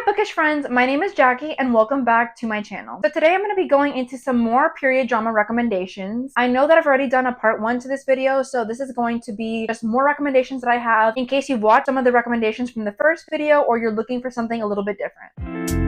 bookish friends, my name is Jackie and welcome back to my channel. So today I'm going to be going into some more period drama recommendations. I know that I've already done a part 1 to this video, so this is going to be just more recommendations that I have in case you've watched some of the recommendations from the first video or you're looking for something a little bit different.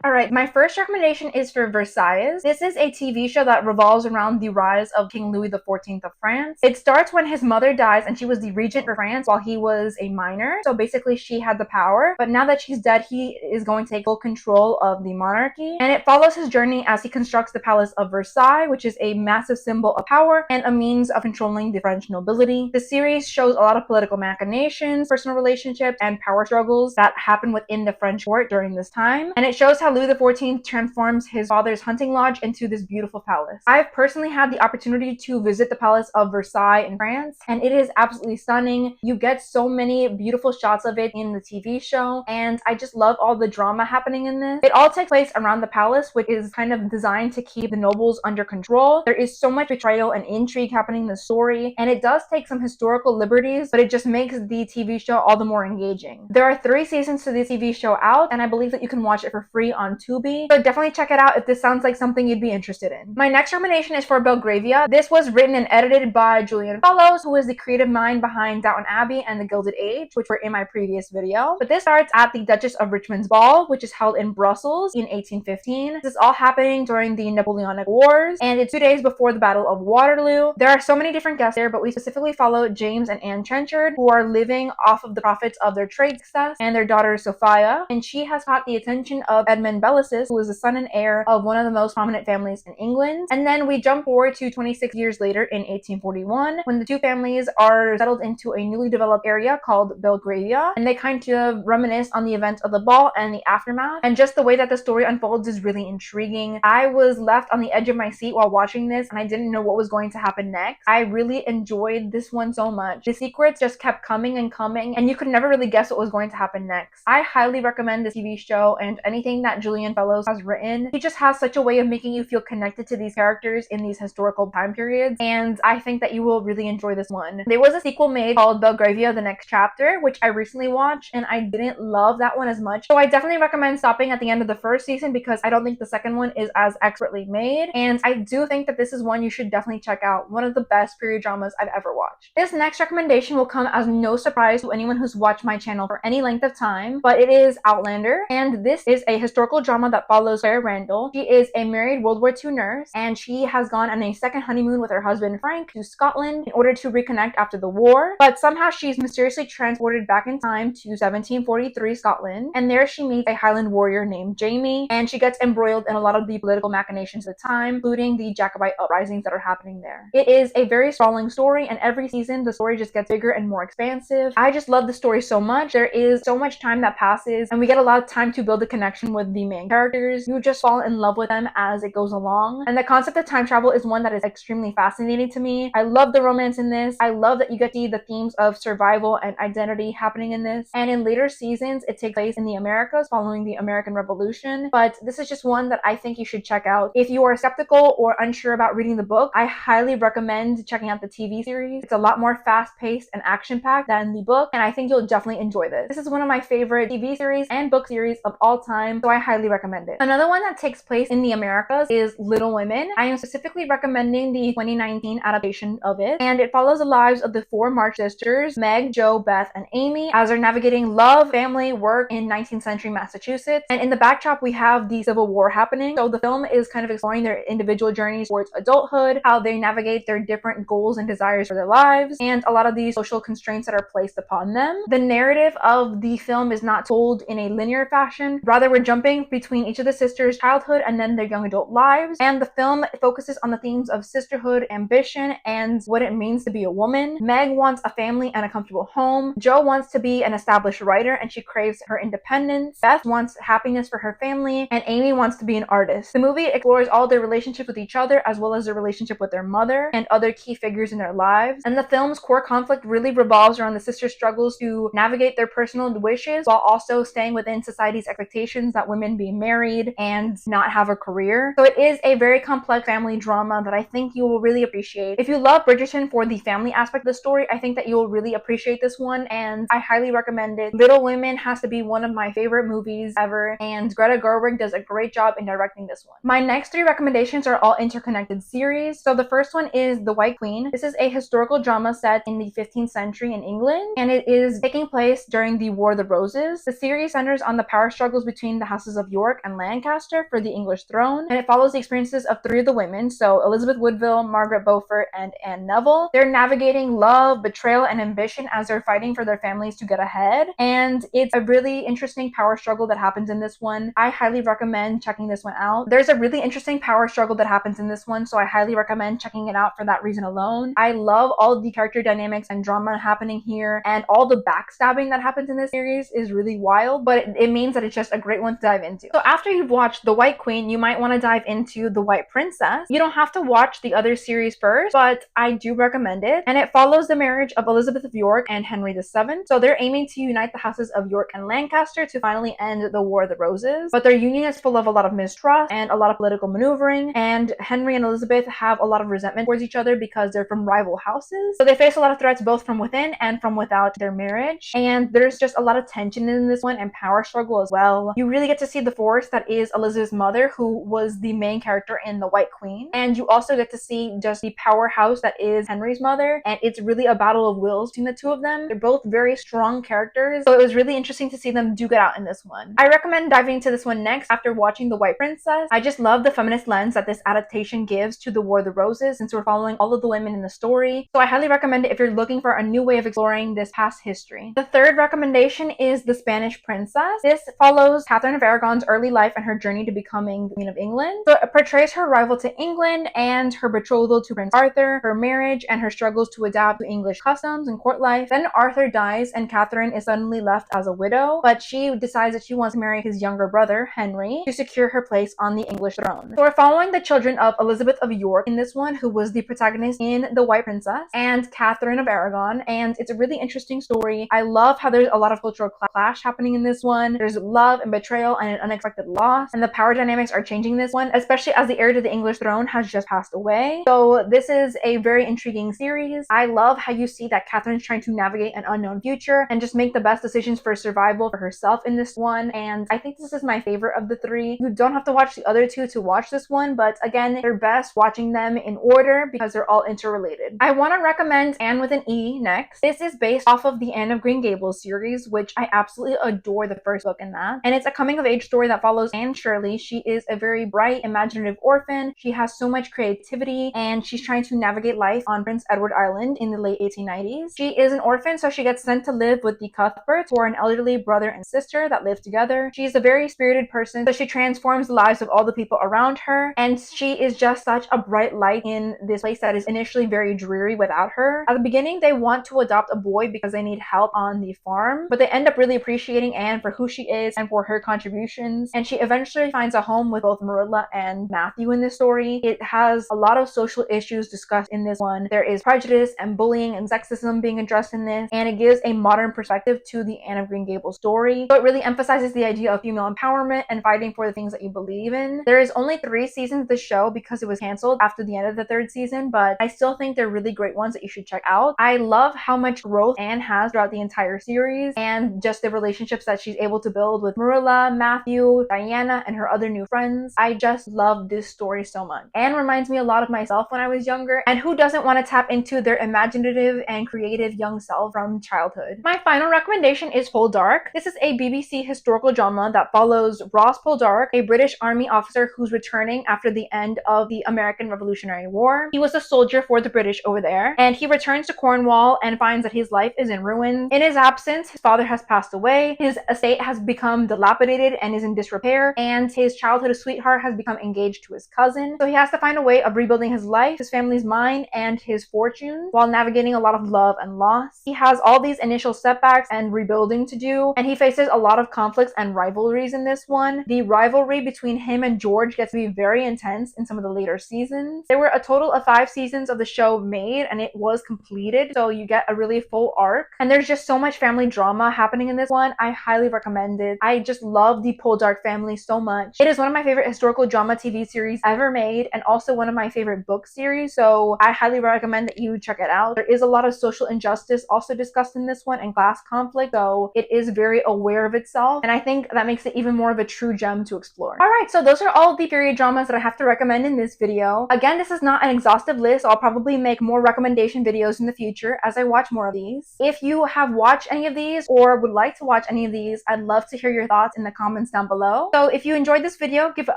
Alright, my first recommendation is for Versailles. This is a TV show that revolves around the rise of King Louis XIV of France. It starts when his mother dies and she was the regent for France while he was a minor. So basically she had the power, but now that she's dead, he is going to take full control of the monarchy. And it follows his journey as he constructs the Palace of Versailles, which is a massive symbol of power and a means of controlling the French nobility. The series shows a lot of political machinations, personal relationships, and power struggles that happen within the French court during this time. And it shows how Louis XIV transforms his father's hunting lodge into this beautiful palace. I've personally had the opportunity to visit the Palace of Versailles in France, and it is absolutely stunning. You get so many beautiful shots of it in the TV show, and I just love all the drama happening in this. It all takes place around the palace, which is kind of designed to keep the nobles under control. There is so much betrayal and intrigue happening in the story, and it does take some historical liberties, but it just makes the TV show all the more engaging. There are 3 seasons to the TV show out, and I believe that you can watch it for free on Tubi, so definitely check it out if this sounds like something you'd be interested in. My next recommendation is for Belgravia. This was written and edited by Julian Fellowes, who is the creative mind behind Downton Abbey and The Gilded Age, which were in my previous video. But this starts at the Duchess of Richmond's ball, which is held in Brussels in 1815. This is all happening during the Napoleonic Wars, and it's 2 days before the Battle of Waterloo. There are so many different guests there, but we specifically follow James and Anne Trenchard, who are living off of the profits of their trade success, and their daughter Sophia, and she has caught the attention of Edmund Bellasis, who is the son and heir of one of the most prominent families in England. And then we jump forward to 26 years later in 1841, when the two families are settled into a newly developed area called Belgravia, and they kind of reminisce on the events of the ball and the aftermath. And just the way that the story unfolds is really intriguing. I was left on the edge of my seat while watching this, and I didn't know what was going to happen next. I really enjoyed this one so much. The secrets just kept coming and coming, and you could never really guess what was going to happen next. I highly recommend this TV show and anything that Julian Fellowes has written. He just has such a way of making you feel connected to these characters in these historical time periods, and I think that you will really enjoy this one. There was a sequel made called Belgravia: The Next Chapter, which I recently watched, and I didn't love that one as much, so I definitely recommend stopping at the end of the first season because I don't think the second one is as expertly made, and I do think that this is one you should definitely check out. One of the best period dramas I've ever watched. This next recommendation will come as no surprise to anyone who's watched my channel for any length of time, but it is Outlander, and this is a historical drama that follows Claire Randall. She is a married World War II nurse, and she has gone on a second honeymoon with her husband Frank to Scotland in order to reconnect after the war, but somehow she's mysteriously transported back in time to 1743 Scotland, and there she meets a Highland warrior named Jamie, and she gets embroiled in a lot of the political machinations of the time, including the Jacobite uprisings that are happening there. It is a very sprawling story, and every season the story just gets bigger and more expansive. I just love the story so much. There is so much time that passes, and we get a lot of time to build a connection with the main characters. You just fall in love with them as it goes along, and the concept of time travel is one that is extremely fascinating to me. I love the romance in this. I love that you get to see the themes of survival and identity happening in this, and in later seasons it takes place in the Americas following the American Revolution, but this is just one that I think you should check out. If you are skeptical or unsure about reading the book, I highly recommend checking out the TV series. It's a lot more fast-paced and action-packed than the book, and I think you'll definitely enjoy this. This is one of my favorite TV series and book series of all time, so I highly recommend it. Another one that takes place in the Americas is Little Women. I am specifically recommending the 2019 adaptation of it, and it follows the lives of the 4 March sisters, Meg, Jo, Beth, and Amy, as they're navigating love, family, work in 19th century Massachusetts. And in the backdrop, we have the Civil War happening. So the film is kind of exploring their individual journeys towards adulthood, how they navigate their different goals and desires for their lives, and a lot of these social constraints that are placed upon them. The narrative of the film is not told in a linear fashion. Rather, we're jumping between each of the sisters' childhood and then their young adult lives. And the film focuses on the themes of sisterhood, ambition, and what it means to be a woman. Meg wants a family and a comfortable home. Jo wants to be an established writer and she craves her independence. Beth wants happiness for her family, and Amy wants to be an artist. The movie explores all their relationships with each other as well as their relationship with their mother and other key figures in their lives. And the film's core conflict really revolves around the sisters' struggles to navigate their personal wishes while also staying within society's expectations that women women be married and not have a career. So it is a very complex family drama that I think you will really appreciate. If you love Bridgerton for the family aspect of the story, I think that you will really appreciate this one, and I highly recommend it. Little Women has to be one of my favorite movies ever, and Greta Gerwig does a great job in directing this one. My next 3 recommendations are all interconnected series. So the first one is The White Queen. This is a historical drama set in the 15th century in England, and it is taking place during the War of the Roses. The series centers on the power struggles between the houses of York and Lancaster for the English throne, and it follows the experiences of 3 of the women, so Elizabeth Woodville, Margaret Beaufort, and Anne Neville. They're navigating love, betrayal, and ambition as they're fighting for their families to get ahead, and it's a really interesting power struggle that happens in this one. I highly recommend checking this one out. There's a really interesting power struggle that happens in this one, so I highly recommend checking it out for that reason alone. I love all of the character dynamics and drama happening here, and all the backstabbing that happens in this series is really wild, but it means that it's just a great one to dive into. So after you've watched The White Queen, you might want to dive into The White Princess. You don't have to watch the other series first, but I do recommend it, and it follows the marriage of Elizabeth of York and Henry VII. So they're aiming to unite the houses of York and Lancaster to finally end the War of the Roses, but their union is full of a lot of mistrust and a lot of political maneuvering, and Henry and Elizabeth have a lot of resentment towards each other because they're from rival houses. So they face a lot of threats both from within and from without their marriage, and there's just a lot of tension in this one and power struggle as well. You really get to see the force that is Elizabeth's mother, who was the main character in The White Queen, and you also get to see just the powerhouse that is Henry's mother, and it's really a battle of wills between the two of them. They're both very strong characters, so it was really interesting to see them duke it out in this one. I recommend diving into this one next after watching The White Princess. I just love the feminist lens that this adaptation gives to the War of the Roses, since we're following all of the women in the story, so I highly recommend it if you're looking for a new way of exploring this past history. The third recommendation is The Spanish Princess. This follows Catherine of Aragon's early life and her journey to becoming the Queen of England. So it portrays her arrival to England and her betrothal to Prince Arthur, her marriage, and her struggles to adapt to English customs and court life. Then Arthur dies and Catherine is suddenly left as a widow, but she decides that she wants to marry his younger brother, Henry, to secure her place on the English throne. So we're following the children of Elizabeth of York in this one, who was the protagonist in The White Princess, and Catherine of Aragon, and it's a really interesting story. I love how there's a lot of cultural clash happening in this one. There's love and betrayal and an unexpected loss, and the power dynamics are changing this one, especially as the heir to the English throne has just passed away. So this is a very intriguing series. I love how you see that Catherine's trying to navigate an unknown future and just make the best decisions for survival for herself in this one, and I think this is my favorite of the 3. You don't have to watch the other 2 to watch this one, but again, they're best watching them in order because they're all interrelated. I want to recommend Anne with an E next. This is based off of the Anne of Green Gables series, which I absolutely adore the first book in that, and it's a coming of age story that follows Anne Shirley. She is a very bright, imaginative orphan. She has so much creativity, and she's trying to navigate life on Prince Edward Island in the late 1890s. She is an orphan, so she gets sent to live with the Cuthberts, who are an elderly brother and sister that live together. She's a very spirited person, so she transforms the lives of all the people around her, and she is just such a bright light in this place that is initially very dreary without her. At the beginning, they want to adopt a boy because they need help on the farm, but they end up really appreciating Anne for who she is and for her contributions, and she eventually finds a home with both Marilla and Matthew in this story. It has a lot of social issues discussed in this one. There is prejudice and bullying and sexism being addressed in this, and it gives a modern perspective to the Anne of Green Gables story. So it really emphasizes the idea of female empowerment and fighting for the things that you believe in. There is only 3 seasons of the show because it was canceled after the end of the 3rd season, but I still think they're really great ones that you should check out. I love how much growth Anne has throughout the entire series, and just the relationships that she's able to build with Marilla, Matthew, Diana, and her other new friends. I just love this story so much. Anne reminds me a lot of myself when I was younger, and who doesn't want to tap into their imaginative and creative young self from childhood? My final recommendation is Poldark. This is a BBC historical drama that follows Ross Poldark, a British Army officer who's returning after the end of the American Revolutionary War. He was a soldier for the British over there, and he returns to Cornwall and finds that his life is in ruins. In his absence, his father has passed away, his estate has become dilapidated and is in disrepair, and his childhood sweetheart has become engaged to his cousin. So he has to find a way of rebuilding his life, his family's mind, and his fortunes while navigating a lot of love and loss. He has all these initial setbacks and rebuilding to do, and he faces a lot of conflicts and rivalries in this one. The rivalry between him and George gets to be very intense in some of the later seasons. There were a total of 5 seasons of the show made, and it was completed, so you get a really full arc, and there's just so much family drama happening in this one. I highly recommend it. I just love the the Poldark family so much. It is one of my favorite historical drama TV series ever made, and also one of my favorite book series, so I highly recommend that you check it out. There is a lot of social injustice also discussed in this one, and class conflict, so it is very aware of itself, and I think that makes it even more of a true gem to explore. Alright, so those are all the period dramas that I have to recommend in this video. Again, this is not an exhaustive list. I'll probably make more recommendation videos in the future as I watch more of these. If you have watched any of these or would like to watch any of these, I'd love to hear your thoughts in the comments down below. So if you enjoyed this video, give it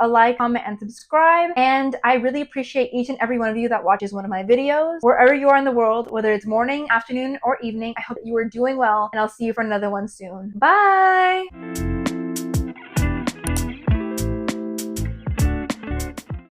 a like, comment, and subscribe, and I really appreciate each and every one of you that watches one of my videos. Wherever you are in the world, whether it's morning, afternoon, or evening, I hope that you are doing well, and I'll see you for another one soon. Bye!